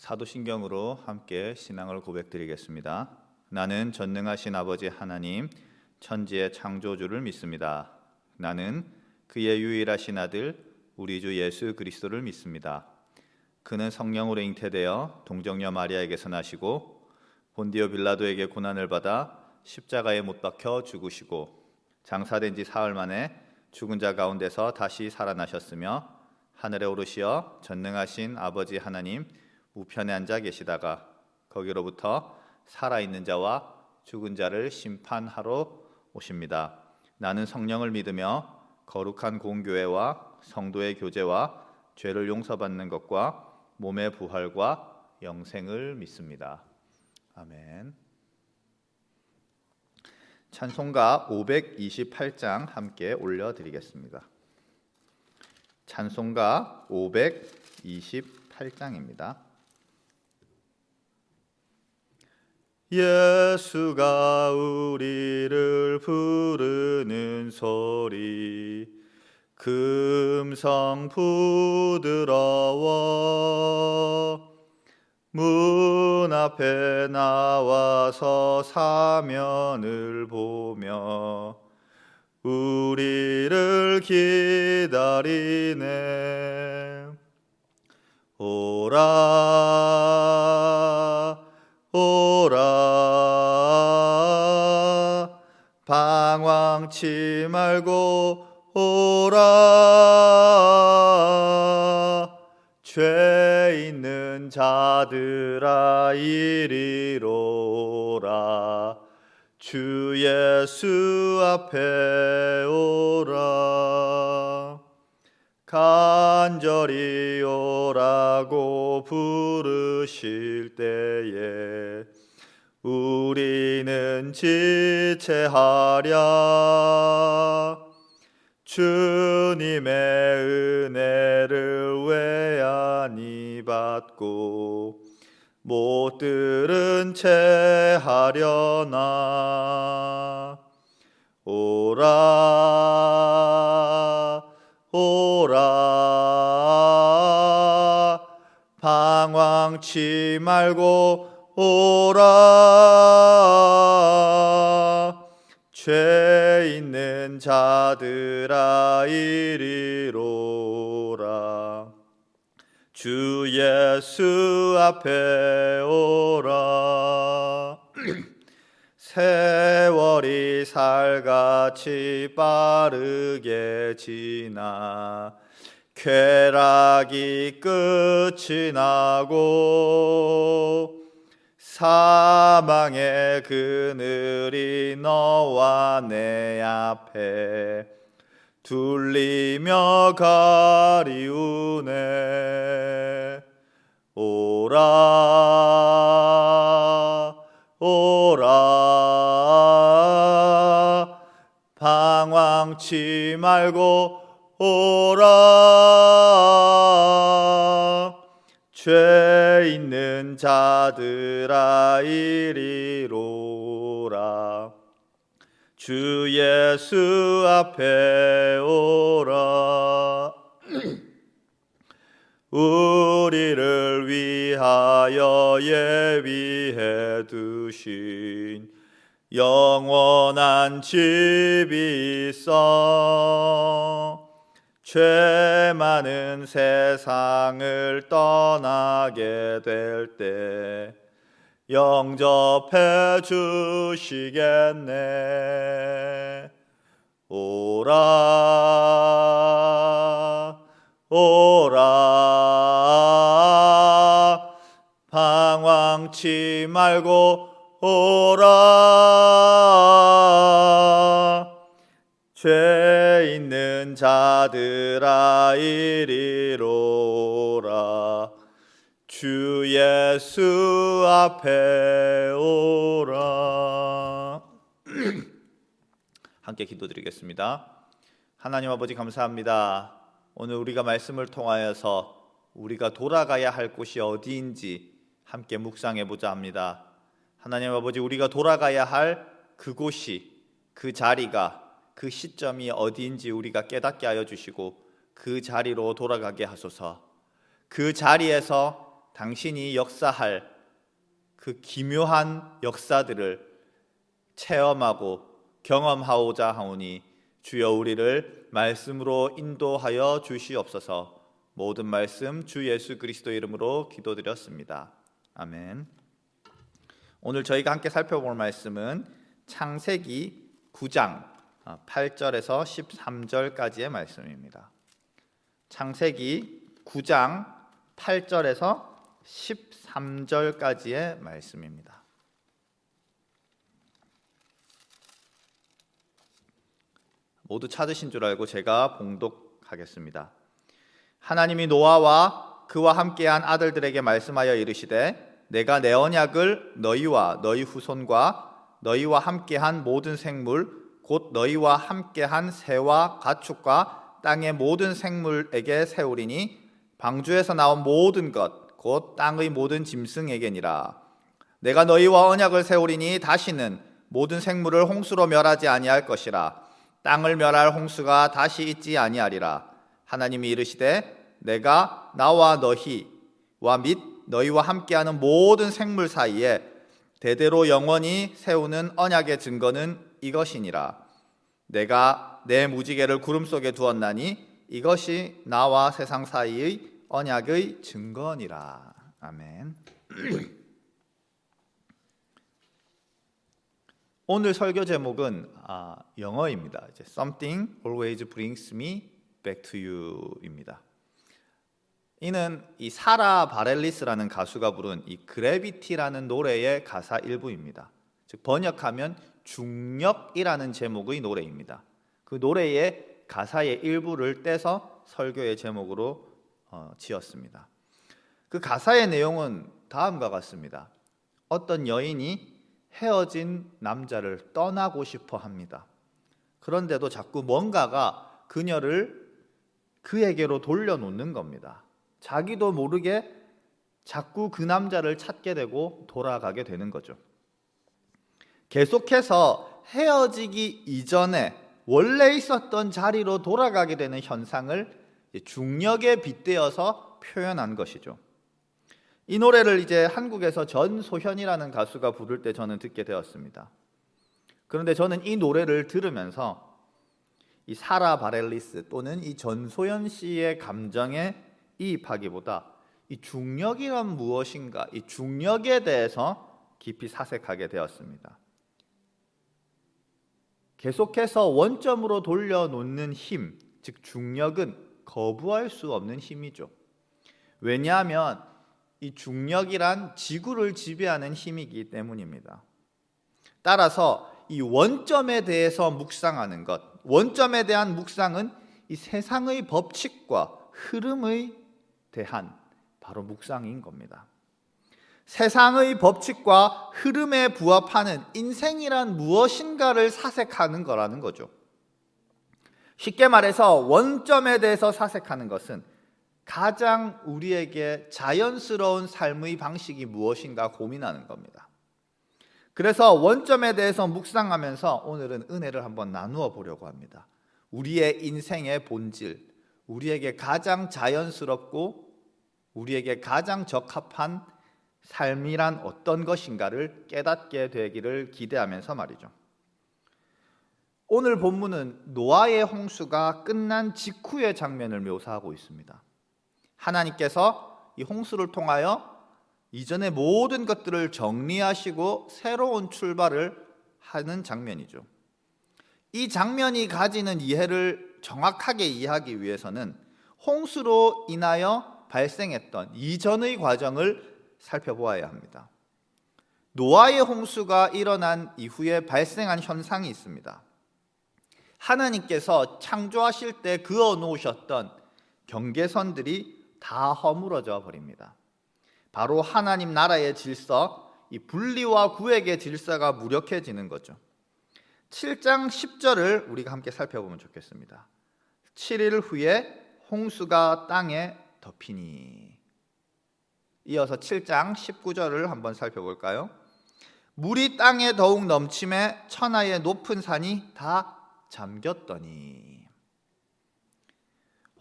사도신경으로 함께 신앙을 고백드리겠습니다. 나는 전능하신 아버지 하나님, 천지의 창조주를 믿습니다. 나는 그의 유일하신 아들 우리 주 예수 그리스도를 믿습니다. 그는 성령으로 잉태되어 동정녀 마리아에게서 나시고 본디오 빌라도에게 고난을 받아 십자가에 못 박혀 죽으시고 장사된 지 사흘 만에 죽은 자 가운데서 다시 살아나셨으며 하늘에 오르시어 전능하신 아버지 하나님 우편에 앉아 계시다가 거기로부터 살아있는 자와 죽은 자를 심판하러 오십니다. 나는 성령을 믿으며 거룩한 공교회와 성도의 교제와 죄를 용서받는 것과 몸의 부활과 영생을 믿습니다. 아멘. 찬송가 528장 함께 올려드리겠습니다. 찬송가 528장입니다. 예수가 우리를 부르는 소리 금성 부드러워 문 앞에 나와서 사면을 보며 우리를 기다리네. 오라 오라 방황치 말고 오라 죄 있는 자들아 이리로 오라 주 예수 앞에 오라 간절히 오라고 부르실 때에 우리는 지체하랴 주님의 은혜를 왜 아니 받고 못 들은 채 하려나. 오라 오라 방황치 말고 오라 죄 있는 자들아 이리로 오라 주 예수 앞에 오라. 세월이 살같이 빠르게 지나 쾌락이 끝이 나고 사망의 그늘이 너와 내 앞에 둘리며 가리우네. 오라 오라 방황치 말고 오라 죄 있는 자들아 이리로 오라 주 예수 앞에 오라. 우리를 위하여 예비해 두신 영원한 집이 있어 죄 많은 세상을 떠나게 될 때 영접해 주시겠네. 오라 오라 방황치 말고 오라 죄 있는 자들아 이리로 오라 주 예수 앞에 오라. 함께 기도드리겠습니다. 하나님 아버지 감사합니다. 오늘 우리가 말씀을 통하여서 우리가 돌아가야 할 곳이 어디인지 함께 묵상해보자 합니다. 하나님 아버지, 우리가 돌아가야 할 그곳이, 그 자리가, 그 시점이 어디인지 우리가 깨닫게 하여 주시고 그 자리로 돌아가게 하소서. 그 자리에서 당신이 역사할 그 기묘한 역사들을 체험하고 경험하고자 하오니 주여 우리를 말씀으로 인도하여 주시옵소서. 모든 말씀 주 예수 그리스도 이름으로 기도드렸습니다. 아멘. 오늘 저희가 함께 살펴볼 말씀은 창세기 9장 8절에서 13절까지의 말씀입니다. 창세기 9장 8절에서 13절까지의 말씀입니다. 모두 찾으신 줄 알고 제가 봉독하겠습니다. 하나님이 노아와 그와 함께한 아들들에게 말씀하여 이르시되 내가 내 언약을 너희와 너희 후손과 너희와 함께한 모든 생물 곧 너희와 함께한 새와 가축과 땅의 모든 생물에게 세우리니 방주에서 나온 모든 것 곧 땅의 모든 짐승에게니라. 내가 너희와 언약을 세우리니 다시는 모든 생물을 홍수로 멸하지 아니할 것이라. 땅을 멸할 홍수가 다시 있지 아니하리라. 하나님이 이르시되 내가 나와 너희와 및 너희와 함께하는 모든 생물 사이에 대대로 영원히 세우는 언약의 증거는 이것이니라. 내가 내 무지개를 구름 속에 두었나니 이것이 나와 세상 사이의 언약의 증거니라. 아멘. 오늘 설교 제목은 영어입니다. Something always brings me back to you입니다. 이는 이 사라 바렐리스라는 가수가 부른 이 그래비티라는 노래의 가사 일부입니다. 즉 번역하면 중력이라는 제목의 노래입니다. 그 노래의 가사의 일부를 떼서 설교의 제목으로 지었습니다. 그 가사의 내용은 다음과 같습니다. 어떤 여인이 헤어진 남자를 떠나고 싶어 합니다. 그런데도 자꾸 뭔가가 그녀를 그에게로 돌려놓는 겁니다. 자기도 모르게 자꾸 그 남자를 찾게 되고 돌아가게 되는 거죠. 계속해서 헤어지기 이전에 원래 있었던 자리로 돌아가게 되는 현상을 중력에 빗대어서 표현한 것이죠. 이 노래를 이제 한국에서 전소현이라는 가수가 부를 때 저는 듣게 되었습니다. 그런데 저는 이 노래를 들으면서 이 사라 바렐리스 또는 이 전소현 씨의 감정에 이입하기보다 이 중력이란 무엇인가, 이 중력에 대해서 깊이 사색하게 되었습니다. 계속해서 원점으로 돌려놓는 힘, 즉 중력은 거부할 수 없는 힘이죠. 왜냐하면 이 중력이란 지구를 지배하는 힘이기 때문입니다. 따라서 이 원점에 대해서 묵상하는 것, 원점에 대한 묵상은 이 세상의 법칙과 흐름에 대한 바로 묵상인 겁니다. 세상의 법칙과 흐름에 부합하는 인생이란 무엇인가를 사색하는 거라는 거죠. 쉽게 말해서 원점에 대해서 사색하는 것은 가장 우리에게 자연스러운 삶의 방식이 무엇인가 고민하는 겁니다. 그래서 원점에 대해서 묵상하면서 오늘은 은혜를 한번 나누어 보려고 합니다. 우리의 인생의 본질, 우리에게 가장 자연스럽고 우리에게 가장 적합한 삶이란 어떤 것인가를 깨닫게 되기를 기대하면서 말이죠. 오늘 본문은 노아의 홍수가 끝난 직후의 장면을 묘사하고 있습니다. 하나님께서 이 홍수를 통하여 이전의 모든 것들을 정리하시고 새로운 출발을 하는 장면이죠. 이 장면이 가지는 이해를 정확하게 이해하기 위해서는 홍수로 인하여 발생했던 이전의 과정을 살펴보아야 합니다. 노아의 홍수가 일어난 이후에 발생한 현상이 있습니다. 하나님께서 창조하실 때 그어 놓으셨던 경계선들이 다 허물어져 버립니다. 바로 하나님 나라의 질서, 이 분리와 구획의 질서가 무력해지는 거죠. 7장 10절을 우리가 함께 살펴보면 좋겠습니다. 7일 후에 홍수가 땅에 덮이니. 이어서 7장 19절을 한번 살펴볼까요? 물이 땅에 더욱 넘침에 천하의 높은 산이 다 잠겼더니.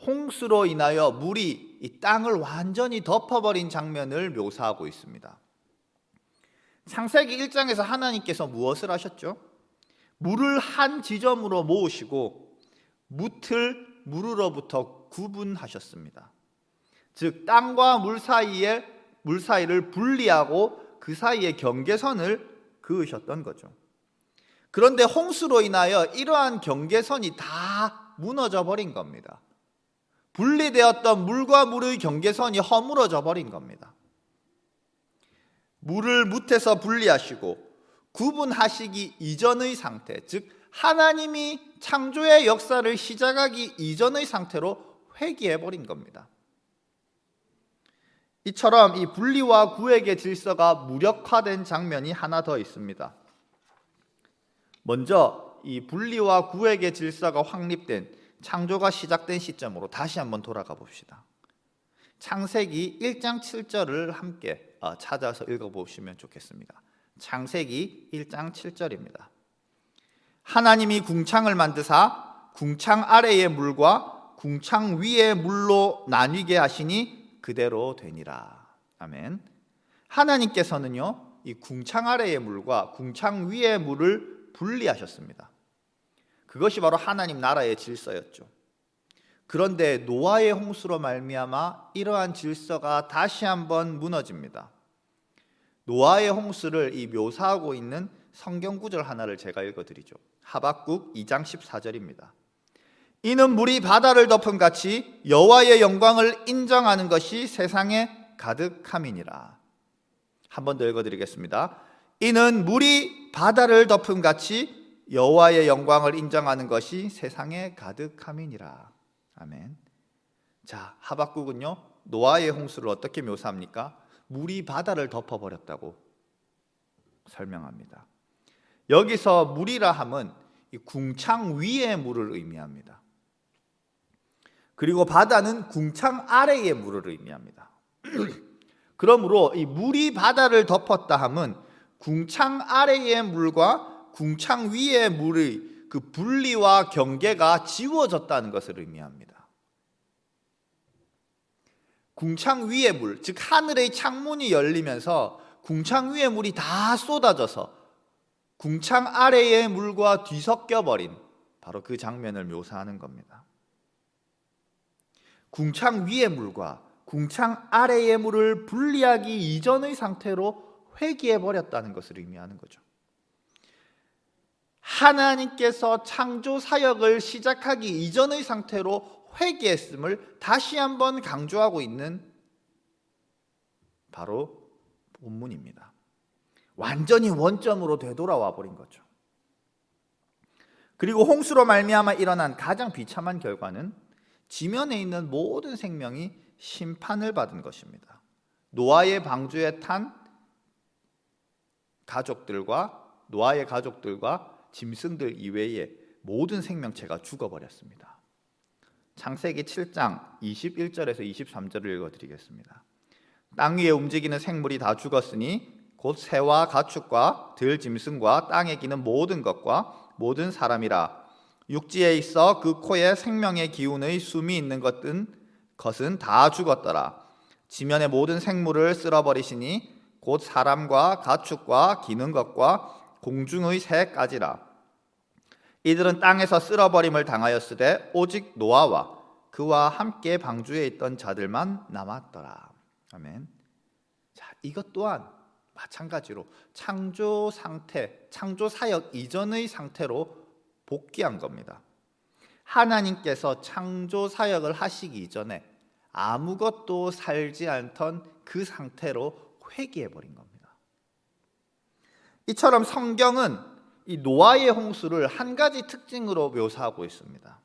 홍수로 인하여 물이 이 땅을 완전히 덮어버린 장면을 묘사하고 있습니다. 창세기 1장에서 하나님께서 무엇을 하셨죠? 물을 한 지점으로 모으시고 뭇을 물으로부터 구분하셨습니다. 즉 땅과 물 사이를 분리하고 그 사이에 경계선을 그으셨던 거죠. 그런데 홍수로 인하여 이러한 경계선이 다 무너져 버린 겁니다. 분리되었던 물과 물의 경계선이 허물어져 버린 겁니다. 물을 뭇에서 분리하시고 구분하시기 이전의 상태, 즉 하나님이 창조의 역사를 시작하기 이전의 상태로 회귀해 버린 겁니다. 이처럼 이 분리와 구획의 질서가 무력화된 장면이 하나 더 있습니다. 먼저 이 분리와 구획의 질서가 확립된 창조가 시작된 시점으로 다시 한번 돌아가 봅시다. 창세기 1장 7절을 함께 찾아서 읽어보시면 좋겠습니다. 창세기 1장 7절입니다. 하나님이 궁창을 만드사 궁창 아래의 물과 궁창 위의 물로 나뉘게 하시니 그대로 되니라. 아멘. 하나님께서는요, 이 궁창 아래의 물과 궁창 위의 물을 분리하셨습니다. 그것이 바로 하나님 나라의 질서였죠. 그런데 노아의 홍수로 말미암아 이러한 질서가 다시 한번 무너집니다. 노아의 홍수를 이 묘사하고 있는 성경 구절 하나를 제가 읽어드리죠. 하박국 2장 14절입니다. 이는 물이 바다를 덮음 같이 여호와의 영광을 인정하는 것이 세상에 가득함이니라. 한 번 더 읽어드리겠습니다. 이는 물이 바다를 덮음 같이 여호와의 영광을 인정하는 것이 세상에 가득함이니라. 아멘. 자, 하박국은요, 노아의 홍수를 어떻게 묘사합니까? 물이 바다를 덮어버렸다고 설명합니다. 여기서 물이라 함은 이 궁창 위의 물을 의미합니다. 그리고 바다는 궁창 아래의 물을 의미합니다. 그러므로 이 물이 바다를 덮었다 함은 궁창 아래의 물과 궁창 위의 물의 그 분리와 경계가 지워졌다는 것을 의미합니다. 궁창 위의 물, 즉 하늘의 창문이 열리면서 궁창 위의 물이 다 쏟아져서 궁창 아래의 물과 뒤섞여 버린 바로 그 장면을 묘사하는 겁니다. 궁창 위의 물과 궁창 아래의 물을 분리하기 이전의 상태로 회귀해 버렸다는 것을 의미하는 거죠. 하나님께서 창조 사역을 시작하기 이전의 상태로 회개했음을 다시 한번 강조하고 있는 바로 본문입니다. 완전히 원점으로 되돌아와 버린 거죠. 그리고 홍수로 말미암아 일어난 가장 비참한 결과는 지면에 있는 모든 생명이 심판을 받은 것입니다. 노아의 방주에 탄 노아의 가족들과 짐승들 이외에 모든 생명체가 죽어버렸습니다. 창세기 7장 21절에서 23절을 읽어드리겠습니다. 땅 위에 움직이는 생물이 다 죽었으니 곧 새와 가축과 들짐승과 땅에 기는 모든 것과 모든 사람이라. 육지에 있어 그 코에 생명의 기운의 숨이 있는 것은 다 죽었더라. 지면의 모든 생물을 쓸어버리시니 곧 사람과 가축과 기는 것과 공중의 새까지라. 이들은 땅에서 쓸어버림을 당하였으되 오직 노아와 그와 함께 방주에 있던 자들만 남았더라. 아멘. 자, 이것 또한 마찬가지로 창조 상태, 창조 사역 이전의 상태로 복귀한 겁니다. 하나님께서 창조 사역을 하시기 이전에 아무것도 살지 않던 그 상태로 회귀해 버린 겁니다. 이처럼 성경은 이 노아의 홍수를 한 가지 특징으로 묘사하고 있습니다.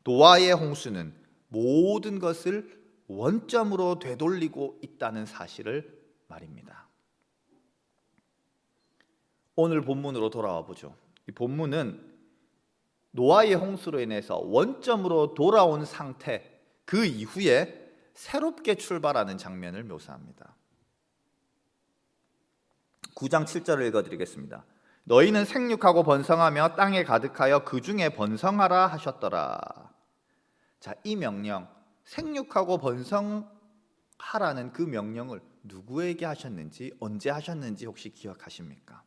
노아의 홍수는 모든 것을 원점으로 되돌리고 있다는 사실을 말입니다. 오늘 본문으로 돌아와 보죠. 이 본문은 노아의 홍수로 인해서 원점으로 돌아온 상태, 그 이후에 새롭게 출발하는 장면을 묘사합니다. 9장 7절을 읽어드리겠습니다. 너희는 생육하고 번성하며 땅에 가득하여 그 중에 번성하라 하셨더라. 자, 이 명령, 생육하고 번성하라는 그 명령을 누구에게 하셨는지, 언제 하셨는지 혹시 기억하십니까?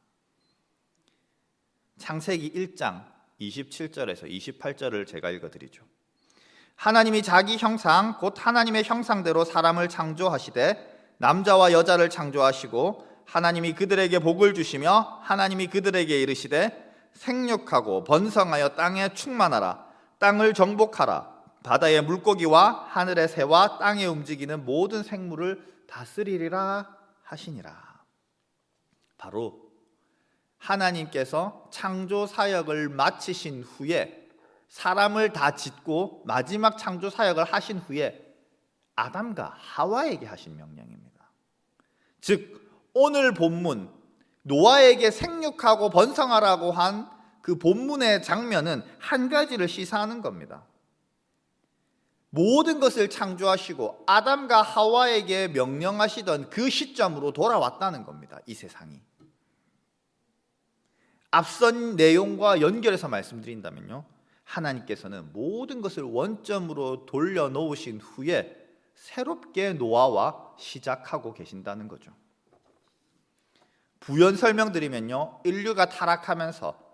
창세기 1장 27절에서 28절을 제가 읽어드리죠. 하나님이 자기 형상 곧 하나님의 형상대로 사람을 창조하시되 남자와 여자를 창조하시고 하나님이 그들에게 복을 주시며 하나님이 그들에게 이르시되 생육하고 번성하여 땅에 충만하라. 땅을 정복하라. 바다의 물고기와 하늘의 새와 땅에 움직이는 모든 생물을 다스리리라 하시니라. 바로 하나님께서 창조 사역을 마치신 후에, 사람을 다 짓고 마지막 창조 사역을 하신 후에 아담과 하와에게 하신 명령입니다. 즉 오늘 본문, 노아에게 생육하고 번성하라고 한 그 본문의 장면은 한 가지를 시사하는 겁니다. 모든 것을 창조하시고 아담과 하와에게 명령하시던 그 시점으로 돌아왔다는 겁니다. 이 세상이. 앞선 내용과 연결해서 말씀드린다면요, 하나님께서는 모든 것을 원점으로 돌려놓으신 후에 새롭게 노아와 시작하고 계신다는 거죠. 부연 설명드리면요, 인류가 타락하면서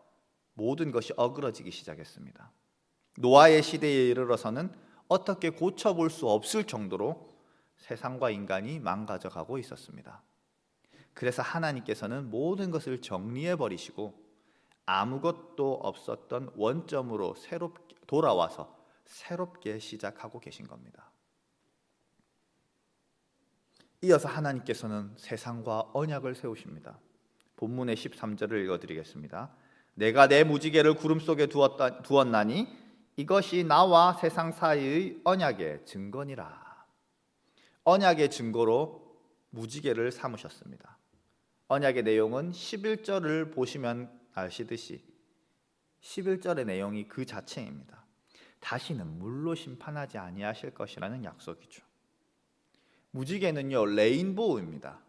모든 것이 어그러지기 시작했습니다. 노아의 시대에 이르러서는 어떻게 고쳐볼 수 없을 정도로 세상과 인간이 망가져가고 있었습니다. 그래서 하나님께서는 모든 것을 정리해 버리시고 아무것도 없었던 원점으로 새롭게 돌아와서 새롭게 시작하고 계신 겁니다. 이어서 하나님께서는 세상과 언약을 세우십니다. 본문의 13절을 읽어드리겠습니다. 내가 내 무지개를 구름 속에 두었나니 이것이 나와 세상 사이의 언약의 증거니라. 언약의 증거로 무지개를 삼으셨습니다. 언약의 내용은 11절을 보시면 아시듯이 11절의 내용이 그 자체입니다. 다시는 물로 심판하지 아니하실 것이라는 약속이죠. 무지개는요, 레인보우입니다.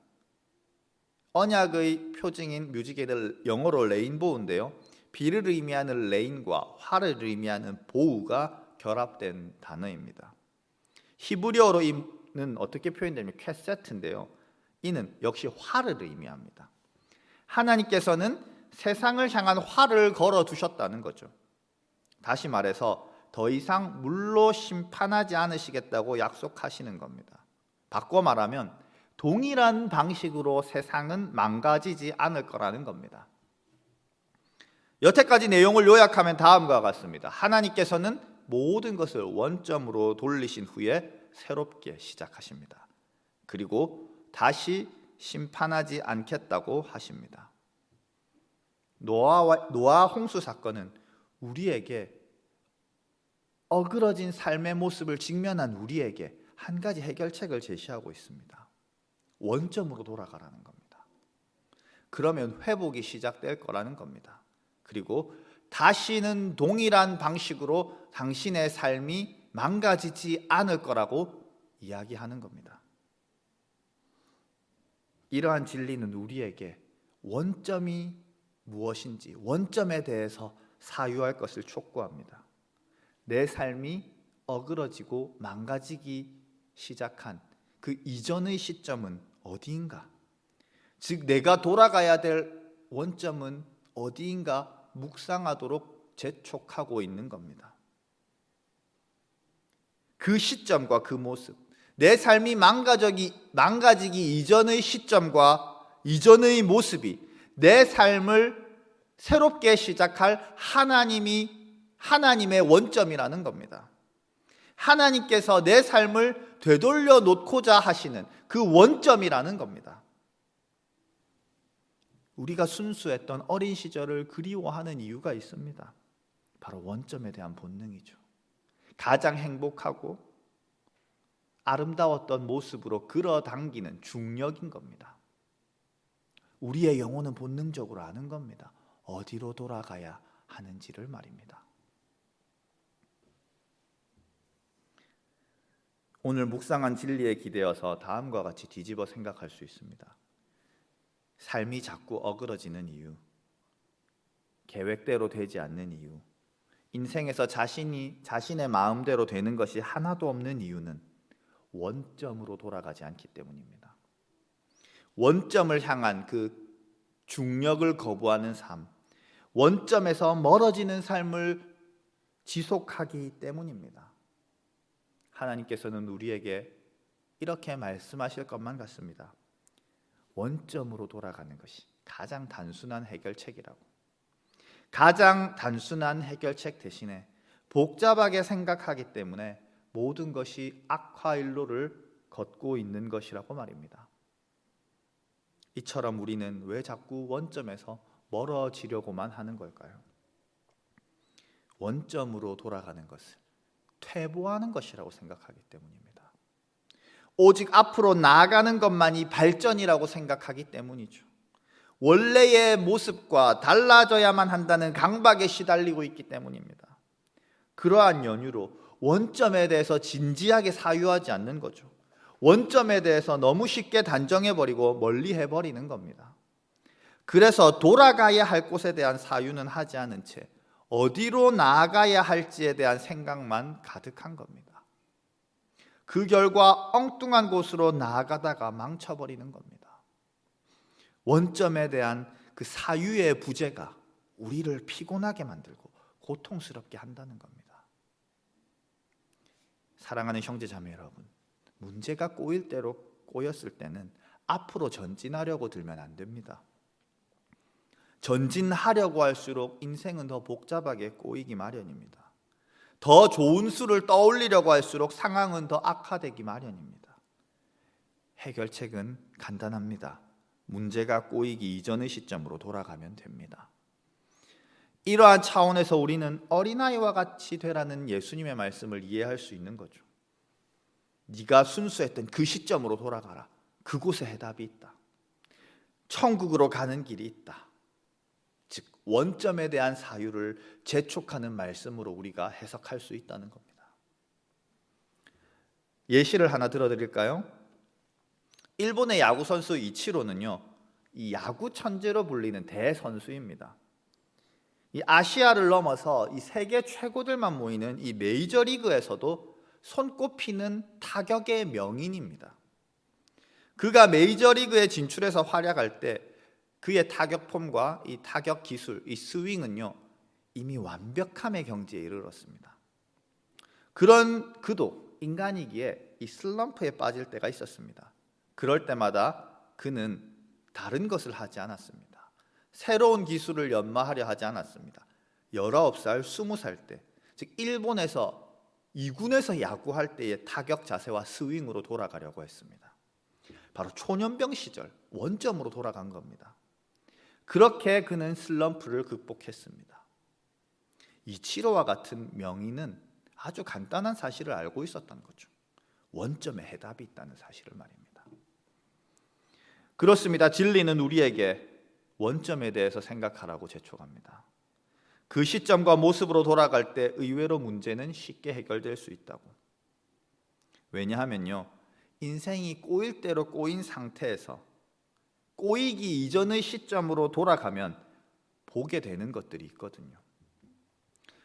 언약의 표징인 무지개를 영어로 레인보우인데요, 비를 의미하는 레인과 화를 의미하는 보우가 결합된 단어입니다. 히브리어로 이는 어떻게 표현되냐면 퀘세트인데요, 이는 역시 화를 의미합니다. 하나님께서는 세상을 향한 화를 걸어두셨다는 거죠. 다시 말해서 더 이상 물로 심판하지 않으시겠다고 약속하시는 겁니다. 바꿔 말하면 동일한 방식으로 세상은 망가지지 않을 거라는 겁니다. 여태까지 내용을 요약하면 다음과 같습니다. 하나님께서는 모든 것을 원점으로 돌리신 후에 새롭게 시작하십니다. 그리고 다시 심판하지 않겠다고 하십니다. 노아 홍수 사건은 우리에게, 어그러진 삶의 모습을 직면한 우리에게 한 가지 해결책을 제시하고 있습니다. 원점으로 돌아가라는 겁니다. 그러면 회복이 시작될 거라는 겁니다. 그리고 다시는 동일한 방식으로 당신의 삶이 망가지지 않을 거라고 이야기하는 겁니다. 이러한 진리는 우리에게 원점이 무엇인지, 원점에 대해서 사유할 것을 촉구합니다. 내 삶이 어그러지고 망가지기 시작한 그 이전의 시점은 어디인가? 즉 내가 돌아가야 될 원점은 어디인가 묵상하도록 재촉하고 있는 겁니다. 그 시점과 그 모습, 내 삶이 망가지기 이전의 시점과 이전의 모습이 내 삶을 새롭게 시작할 하나님의 원점이라는 겁니다. 하나님께서 내 삶을 되돌려 놓고자 하시는 그 원점이라는 겁니다. 우리가 순수했던 어린 시절을 그리워하는 이유가 있습니다. 바로 원점에 대한 본능이죠. 가장 행복하고 아름다웠던 모습으로 끌어당기는 중력인 겁니다. 우리의 영혼은 본능적으로 아는 겁니다. 어디로 돌아가야 하는지를 말입니다. 오늘 묵상한 진리에 기대어서 다음과 같이 뒤집어 생각할 수 있습니다. 삶이 자꾸 어그러지는 이유, 계획대로 되지 않는 이유, 인생에서 자신의 마음대로 되는 것이 하나도 없는 이유는 원점으로 돌아가지 않기 때문입니다. 원점을 향한 그 중력을 거부하는 삶, 원점에서 멀어지는 삶을 지속하기 때문입니다. 하나님께서는 우리에게 이렇게 말씀하실 것만 같습니다. 원점으로 돌아가는 것이 가장 단순한 해결책이라고. 가장 단순한 해결책 대신에 복잡하게 생각하기 때문에 모든 것이 악화일로를 걷고 있는 것이라고 말입니다. 이처럼 우리는 왜 자꾸 원점에서 멀어지려고만 하는 걸까요? 원점으로 돌아가는 것을 퇴보하는 것이라고 생각하기 때문입니다. 오직 앞으로 나아가는 것만이 발전이라고 생각하기 때문이죠. 원래의 모습과 달라져야만 한다는 강박에 시달리고 있기 때문입니다. 그러한 연유로 원점에 대해서 진지하게 사유하지 않는 거죠. 원점에 대해서 너무 쉽게 단정해버리고 멀리해버리는 겁니다. 그래서 돌아가야 할 곳에 대한 사유는 하지 않은 채 어디로 나아가야 할지에 대한 생각만 가득한 겁니다. 그 결과 엉뚱한 곳으로 나아가다가 망쳐버리는 겁니다. 원점에 대한 그 사유의 부재가 우리를 피곤하게 만들고 고통스럽게 한다는 겁니다. 사랑하는 형제 자매 여러분, 문제가 꼬일 대로 꼬였을 때는 앞으로 전진하려고 들면 안 됩니다. 전진하려고 할수록 인생은 더 복잡하게 꼬이기 마련입니다. 더 좋은 수를 떠올리려고 할수록 상황은 더 악화되기 마련입니다. 해결책은 간단합니다. 문제가 꼬이기 이전의 시점으로 돌아가면 됩니다. 이러한 차원에서 우리는 어린아이와 같이 되라는 예수님의 말씀을 이해할 수 있는 거죠. 네가 순수했던 그 시점으로 돌아가라. 그곳에 해답이 있다. 천국으로 가는 길이 있다. 즉 원점에 대한 사유를 재촉하는 말씀으로 우리가 해석할 수 있다는 겁니다. 예시를 하나 들어드릴까요? 일본의 야구 선수 이치로는요, 이 야구 천재로 불리는 대선수입니다. 이 아시아를 넘어서 이 세계 최고들만 모이는 이 메이저리그에서도 손꼽히는 타격의 명인입니다. 그가 메이저리그에 진출해서 활약할 때 그의 타격 폼과 이 타격 기술, 이 스윙은요 이미 완벽함의 경지에 이르렀습니다. 그런 그도 인간이기에 이 슬럼프에 빠질 때가 있었습니다. 그럴 때마다 그는 다른 것을 하지 않았습니다. 새로운 기술을 연마하려 하지 않았습니다. 19살, 20살 때, 즉 일본에서 2군에서 야구할 때의 타격 자세와 스윙으로 돌아가려고 했습니다. 바로 초년병 시절 원점으로 돌아간 겁니다. 그렇게 그는 슬럼프를 극복했습니다. 이치로와 같은 명인은 아주 간단한 사실을 알고 있었던 거죠. 원점에 해답이 있다는 사실을 말입니다. 그렇습니다. 진리는 우리에게 원점에 대해서 생각하라고 재촉합니다. 그 시점과 모습으로 돌아갈 때 의외로 문제는 쉽게 해결될 수 있다고. 왜냐하면요, 인생이 꼬일 대로 꼬인 상태에서 꼬이기 이전의 시점으로 돌아가면 보게 되는 것들이 있거든요.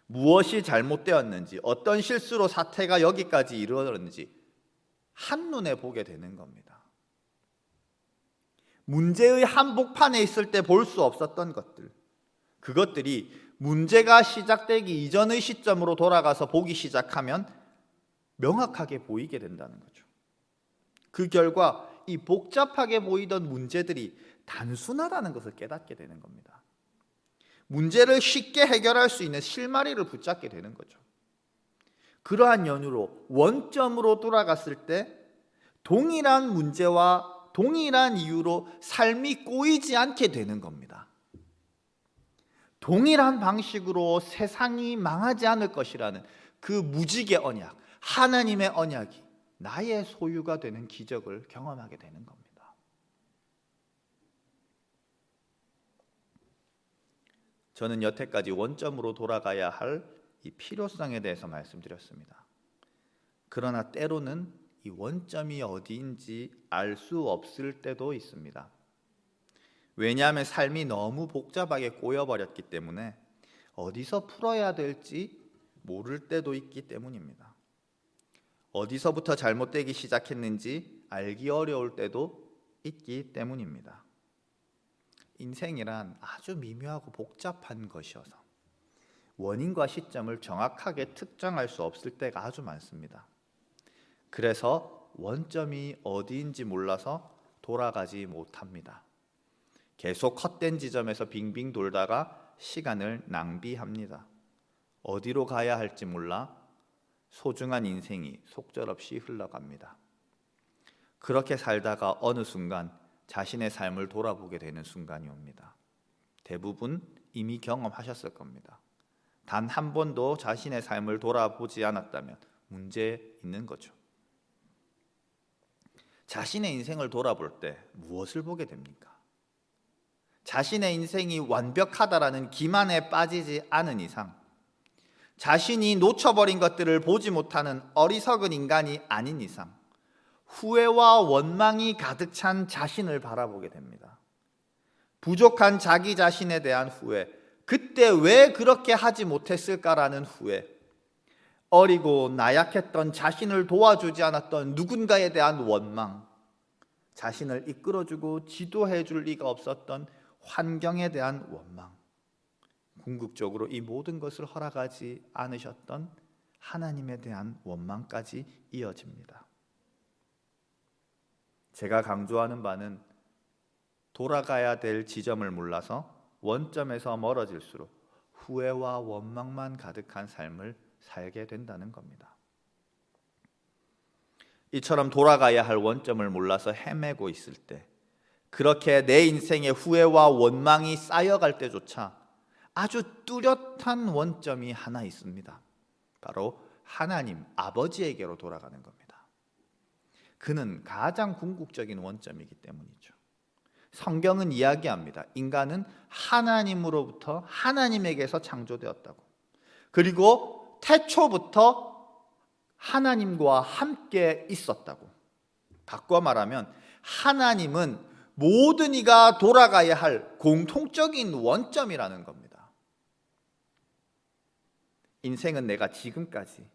무엇이 잘못되었는지, 어떤 실수로 사태가 여기까지 이르렀는지 한눈에 보게 되는 겁니다. 문제의 한복판에 있을 때 볼 수 없었던 것들, 그것들이 문제가 시작되기 이전의 시점으로 돌아가서 보기 시작하면 명확하게 보이게 된다는 거죠. 그 결과 이 복잡하게 보이던 문제들이 단순하다는 것을 깨닫게 되는 겁니다. 문제를 쉽게 해결할 수 있는 실마리를 붙잡게 되는 거죠. 그러한 연유로 원점으로 돌아갔을 때 동일한 문제와 동일한 이유로 삶이 꼬이지 않게 되는 겁니다. 동일한 방식으로 세상이 망하지 않을 것이라는 그 무지개 언약, 하나님의 언약이 나의 소유가 되는 기적을 경험하게 되는 겁니다. 저는 여태까지 원점으로 돌아가야 할 이 필요성에 대해서 말씀드렸습니다. 그러나 때로는 이 원점이 어디인지 알 수 없을 때도 있습니다. 왜냐하면 삶이 너무 복잡하게 꼬여버렸기 때문에 어디서 풀어야 될지 모를 때도 있기 때문입니다. 어디서부터 잘못되기 시작했는지 알기 어려울 때도 있기 때문입니다. 인생이란 아주 미묘하고 복잡한 것이어서 원인과 시점을 정확하게 특정할 수 없을 때가 아주 많습니다. 그래서 원점이 어디인지 몰라서 돌아가지 못합니다. 계속 헛된 지점에서 빙빙 돌다가 시간을 낭비합니다. 어디로 가야 할지 몰라 소중한 인생이 속절없이 흘러갑니다. 그렇게 살다가 어느 순간 자신의 삶을 돌아보게 되는 순간이 옵니다. 대부분 이미 경험하셨을 겁니다. 단 한 번도 자신의 삶을 돌아보지 않았다면 문제 있는 거죠. 자신의 인생을 돌아볼 때 무엇을 보게 됩니까? 자신의 인생이 완벽하다라는 기만에 빠지지 않은 이상, 자신이 놓쳐버린 것들을 보지 못하는 어리석은 인간이 아닌 이상 후회와 원망이 가득 찬 자신을 바라보게 됩니다. 부족한 자기 자신에 대한 후회, 그때 왜 그렇게 하지 못했을까라는 후회, 어리고 나약했던 자신을 도와주지 않았던 누군가에 대한 원망, 자신을 이끌어주고 지도해줄 리가 없었던 환경에 대한 원망, 궁극적으로 이 모든 것을 허락하지 않으셨던 하나님에 대한 원망까지 이어집니다. 제가 강조하는 바는 돌아가야 될 지점을 몰라서 원점에서 멀어질수록 후회와 원망만 가득한 삶을 살게 된다는 겁니다. 이처럼 돌아가야 할 원점을 몰라서 헤매고 있을 때, 그렇게 내 인생에 후회와 원망이 쌓여갈 때조차 아주 뚜렷한 원점이 하나 있습니다. 바로 하나님 아버지에게로 돌아가는 겁니다. 그는 가장 궁극적인 원점이기 때문이죠. 성경은 이야기합니다. 인간은 하나님으로부터 하나님에게서 창조되었다고. 그리고 태초부터 하나님과 함께 있었다고. 바꿔 말하면 하나님은 모든 이가 돌아가야 할 공통적인 원점이라는 겁니다. 인생은 내가 지금까지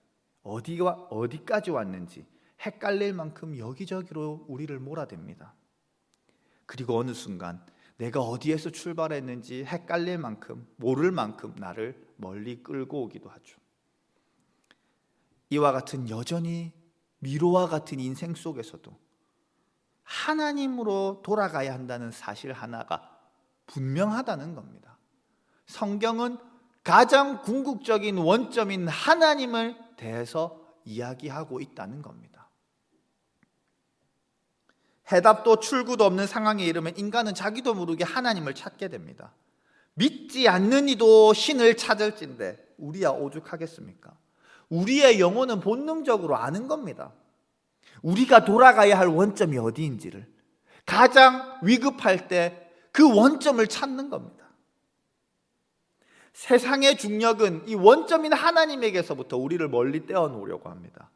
어디까지 왔는지 헷갈릴 만큼 여기저기로 우리를 몰아댑니다. 그리고 어느 순간 내가 어디에서 출발했는지 헷갈릴 만큼, 모를 만큼 나를 멀리 끌고 오기도 하죠. 이와 같은 여전히 미로와 같은 인생 속에서도 하나님으로 돌아가야 한다는 사실 하나가 분명하다는 겁니다. 성경은 가장 궁극적인 원점인 하나님을 대해서 이야기하고 있다는 겁니다. 해답도 출구도 없는 상황에 이르면 인간은 자기도 모르게 하나님을 찾게 됩니다. 믿지 않는 이도 신을 찾을진데 우리야 오죽하겠습니까? 우리의 영혼은 본능적으로 아는 겁니다. 우리가 돌아가야 할 원점이 어디인지를, 가장 위급할 때 그 원점을 찾는 겁니다. 세상의 중력은 이 원점인 하나님에게서부터 우리를 멀리 떼어놓으려고 합니다.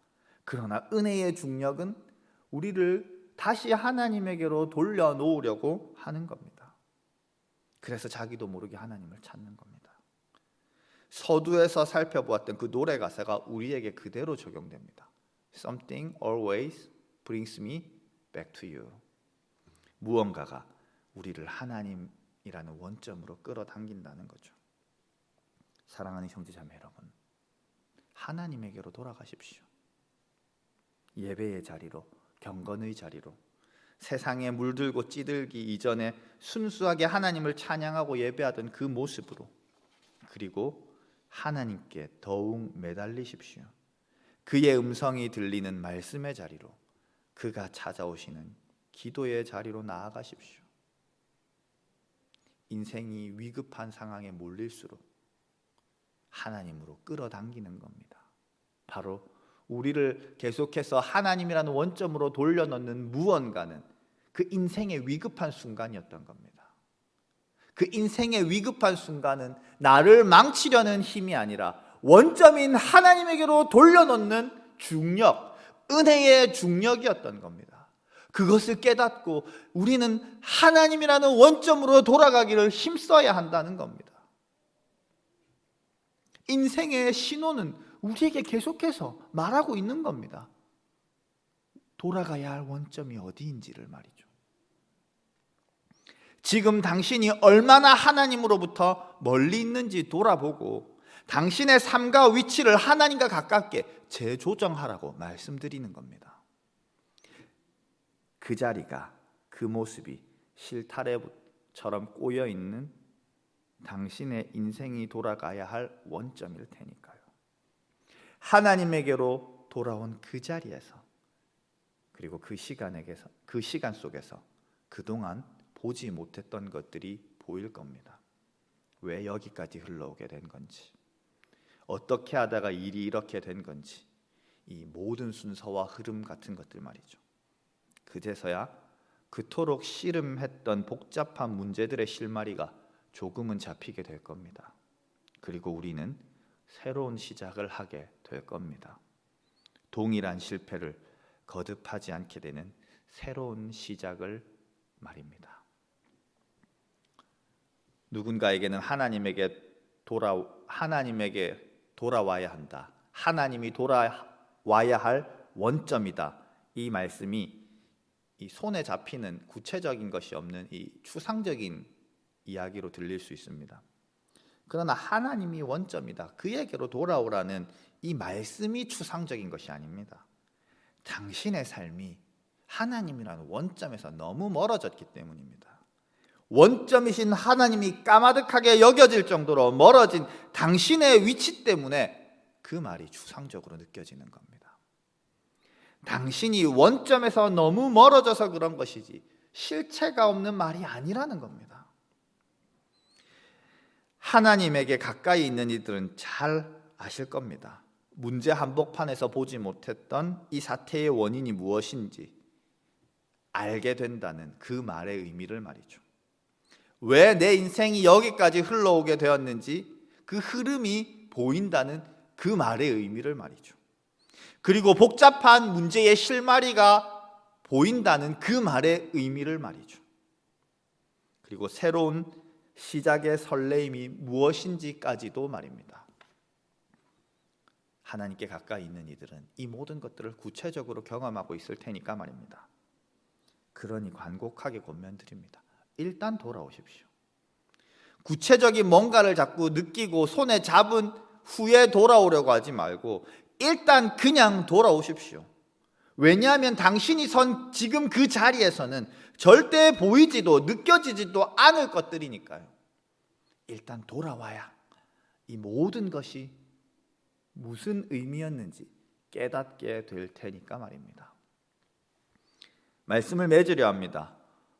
그러나 은혜의 중력은 우리를 다시 하나님에게로 돌려놓으려고 하는 겁니다. 그래서 자기도 모르게 하나님을 찾는 겁니다. 서두에서 살펴보았던 그 노래 가사가 우리에게 그대로 적용됩니다. Something always brings me back to you. 무언가가 우리를 하나님이라는 원점으로 끌어당긴다는 거죠. 사랑하는 형제자매 여러분, 하나님에게로 돌아가십시오. 예배의 자리로, 경건의 자리로, 세상에 물들고 찌들기 이전에 순수하게 하나님을 찬양하고 예배하던 그 모습으로, 그리고 하나님께 더욱 매달리십시오. 그의 음성이 들리는 말씀의 자리로, 그가 찾아오시는 기도의 자리로 나아가십시오. 인생이 위급한 상황에 몰릴수록 하나님으로 끌어당기는 겁니다. 바로 우리를 계속해서 하나님이라는 원점으로 돌려놓는 무언가는 그 인생의 위급한 순간이었던 겁니다. 그 인생의 위급한 순간은 나를 망치려는 힘이 아니라 원점인 하나님에게로 돌려놓는 중력, 은혜의 중력이었던 겁니다. 그것을 깨닫고 우리는 하나님이라는 원점으로 돌아가기를 힘써야 한다는 겁니다. 인생의 신호는 우리에게 계속해서 말하고 있는 겁니다. 돌아가야 할 원점이 어디인지를 말이죠. 지금 당신이 얼마나 하나님으로부터 멀리 있는지 돌아보고 당신의 삶과 위치를 하나님과 가깝게 재조정하라고 말씀드리는 겁니다. 그 자리가, 그 모습이 실타래처럼 꼬여있는 당신의 인생이 돌아가야 할 원점일 테니까요. 하나님에게로 돌아온 그 자리에서, 그리고 그 시간 속에서 그동안 보지 못했던 것들이 보일 겁니다. 왜 여기까지 흘러오게 된 건지, 어떻게 하다가 일이 이렇게 된 건지, 이 모든 순서와 흐름 같은 것들 말이죠. 그제서야 그토록 씨름했던 복잡한 문제들의 실마리가 조금은 잡히게 될 겁니다. 그리고 우리는 새로운 시작을 하게 될 겁니다. 동일한 실패를 거듭하지 않게 되는 새로운 시작을 말입니다. 누군가에게는 하나님에게 돌아와야 한다. 하나님이 돌아와야 할 원점이다. 이 말씀이 이 손에 잡히는 구체적인 것이 없는 이 추상적인 이야기로 들릴 수 있습니다. 그러나 하나님이 원점이다. 그에게로 돌아오라는 이 말씀이 추상적인 것이 아닙니다. 당신의 삶이 하나님이라는 원점에서 너무 멀어졌기 때문입니다. 원점이신 하나님이 까마득하게 여겨질 정도로 멀어진 당신의 위치 때문에 그 말이 추상적으로 느껴지는 겁니다. 당신이 원점에서 너무 멀어져서 그런 것이지 실체가 없는 말이 아니라는 겁니다. 하나님에게 가까이 있는 이들은 잘 아실 겁니다. 문제 한복판에서 보지 못했던 이 사태의 원인이 무엇인지 알게 된다는 그 말의 의미를 말이죠. 왜 내 인생이 여기까지 흘러오게 되었는지 그 흐름이 보인다는 그 말의 의미를 말이죠. 그리고 복잡한 문제의 실마리가 보인다는 그 말의 의미를 말이죠. 그리고 새로운 시작의 설레임이 무엇인지까지도 말입니다. 하나님께 가까이 있는 이들은 이 모든 것들을 구체적으로 경험하고 있을 테니까 말입니다. 그러니 간곡하게 권면드립니다. 일단 돌아오십시오. 구체적인 뭔가를 자꾸 느끼고 손에 잡은 후에 돌아오려고 하지 말고 일단 그냥 돌아오십시오. 왜냐하면 당신이 선 지금 그 자리에서는 절대 보이지도 느껴지지도 않을 것들이니까요. 일단 돌아와야 이 모든 것이 무슨 의미였는지 깨닫게 될 테니까 말입니다. 말씀을 맺으려 합니다.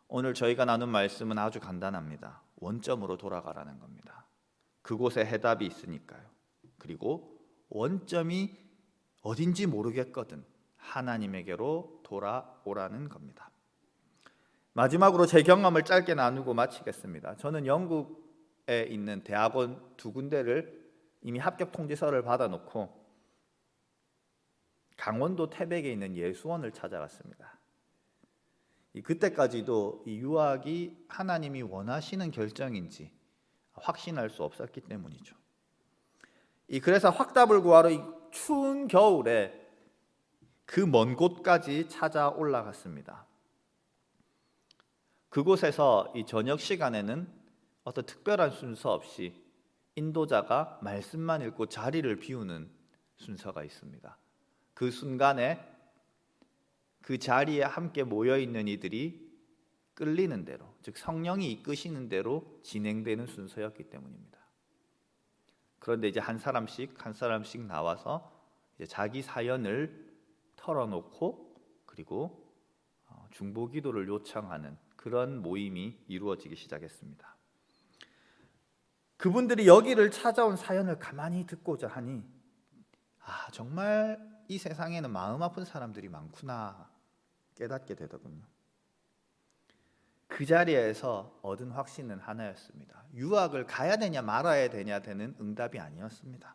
오늘 저희가 나눈 말씀은 아주 간단합니다. 원점으로 돌아가라는 겁니다. 그곳에 해답이 있으니까요. 그리고 원점이 어딘지 모르겠거든 하나님에게로 돌아오라는 겁니다. 마지막으로 제 경험을 짧게 나누고 마치겠습니다. 저는 영국에 있는 대학원 2군데를 이미 합격 통지서를 받아놓고 강원도 태백에 있는 예수원을 찾아갔습니다. 그때까지도 이 유학이 하나님이 원하시는 결정인지 확신할 수 없었기 때문이죠. 그래서 확답을 구하러 이 추운 겨울에 그 먼 곳까지 찾아 올라갔습니다. 그곳에서 이 저녁 시간에는 어떤 특별한 순서 없이 인도자가 말씀만 읽고 자리를 비우는 순서가 있습니다. 그 순간에 그 자리에 함께 모여있는 이들이 끌리는 대로, 즉 성령이 이끄시는 대로 진행되는 순서였기 때문입니다. 그런데 이제 한 사람씩 나와서 이제 자기 사연을 털어놓고 그리고 중보기도를 요청하는 그런 모임이 이루어지기 시작했습니다. 그분들이 여기를 찾아온 사연을 가만히 듣고자 하니 정말 이 세상에는 마음 아픈 사람들이 많구나 깨닫게 되더군요. 그 자리에서 얻은 확신은 하나였습니다. 유학을 가야 되냐 말아야 되냐 되는 응답이 아니었습니다.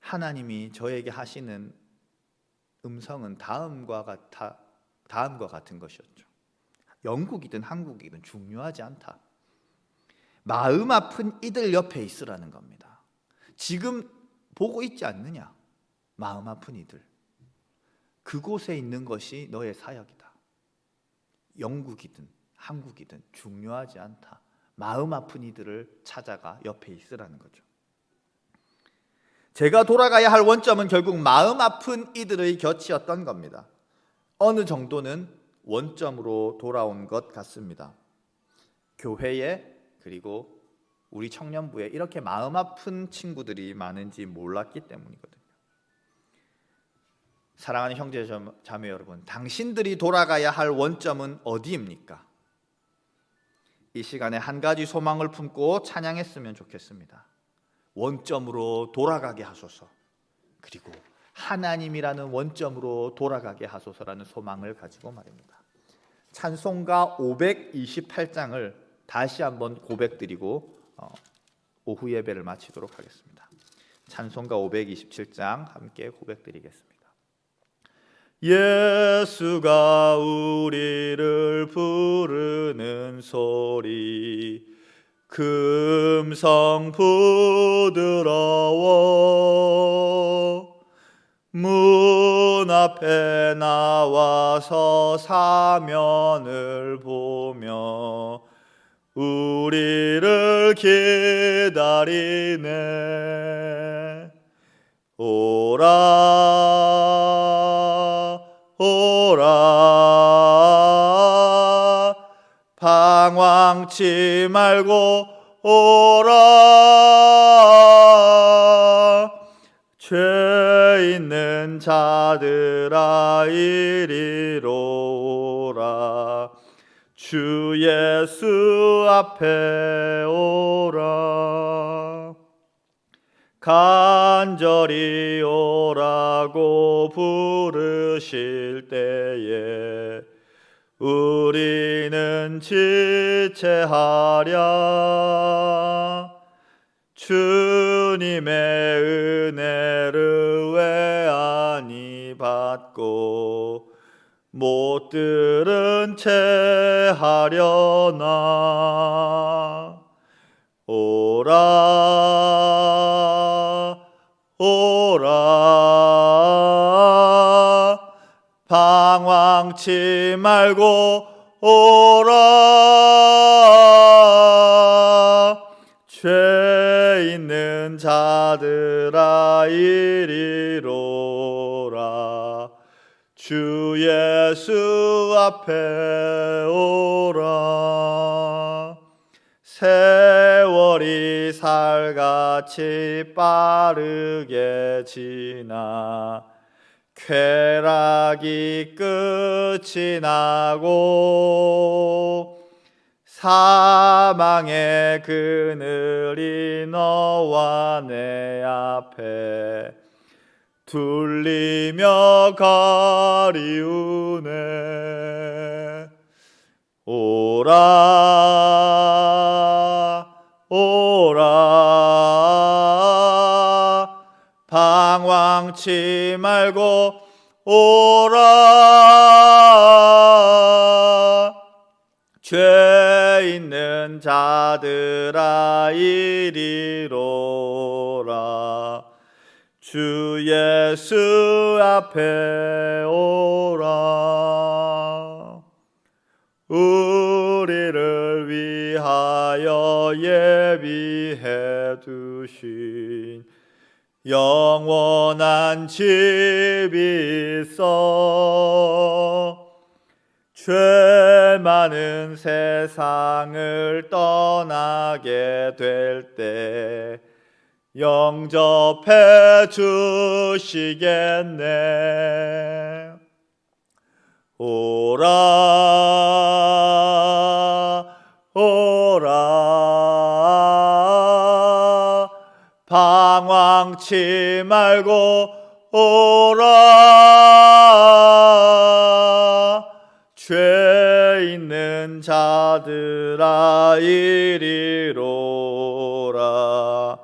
하나님이 저에게 하시는 음성은 다음과 같은 것이었죠. 영국이든 한국이든 중요하지 않다. 마음 아픈 이들 옆에 있으라는 겁니다. 지금 보고 있지 않느냐? 마음 아픈 이들. 그곳에 있는 것이 너의 사역이다. 영국이든 한국이든 중요하지 않다. 마음 아픈 이들을 찾아가 옆에 있으라는 거죠. 제가 돌아가야 할 원점은 결국 마음 아픈 이들의 곁이었던 겁니다. 어느 정도는 원점으로 돌아온 것 같습니다. 교회에 그리고 우리 청년부에 이렇게 마음 아픈 친구들이 많은지 몰랐기 때문이거든요. 사랑하는 형제 자매 여러분, 당신들이 돌아가야 할 원점은 어디입니까? 이 시간에 한 가지 소망을 품고 찬양했으면 좋겠습니다. 원점으로 돌아가게 하소서. 그리고 하나님이라는 원점으로 돌아가게 하소서라는 소망을 가지고 말입니다. 찬송가 528장을 다시 한번 고백드리고 오후 예배를 마치도록 하겠습니다. 찬송가 527장 함께 고백드리겠습니다. 예수가 우리를 부르는 소리 금성 부드러워 문 앞에 나와서 사면을 보며 우리를 기다리네. 오라 오라 방황치 말고 오라. 죄 있는 자들아 이리로 오라. 주 예수 앞에 오라. 간절히 오라고 부르실 때에 우리는 지체하랴. 주님의 은혜를 왜 아니 받고 못 들은 채 하려나. 오라 오라 방황치 말고 오라. 죄 있는 자들아 이리로 오라. 주 예수 앞에 오라. 세월이 살같이 빠르게 지나 쾌락이 끝이 나고 사망의 그늘이 너와 내 앞에 둘리며 가리우네. 오라 오라 방황치 말고 오라. 죄 있는 자들아 이리로 오라. 주 예수 앞에 오라. 우리를 위하여 예비해 두신 영원한 집이 있어. 죄 많은 세상을 떠나게 될 때 영접해 주시겠네. 오라 오라 방황치 말고 오라. 죄 있는 자들아 이리로 오라.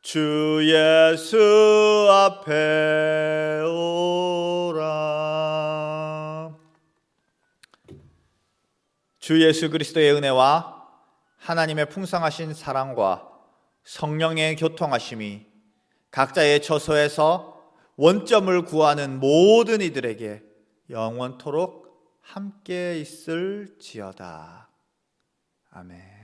주 예수 앞에 오라. 주 예수 그리스도의 은혜와 하나님의 풍성하신 사랑과 성령의 교통하심이 각자의 처소에서 원점을 구하는 모든 이들에게 영원토록 함께 있을지어다. 아멘.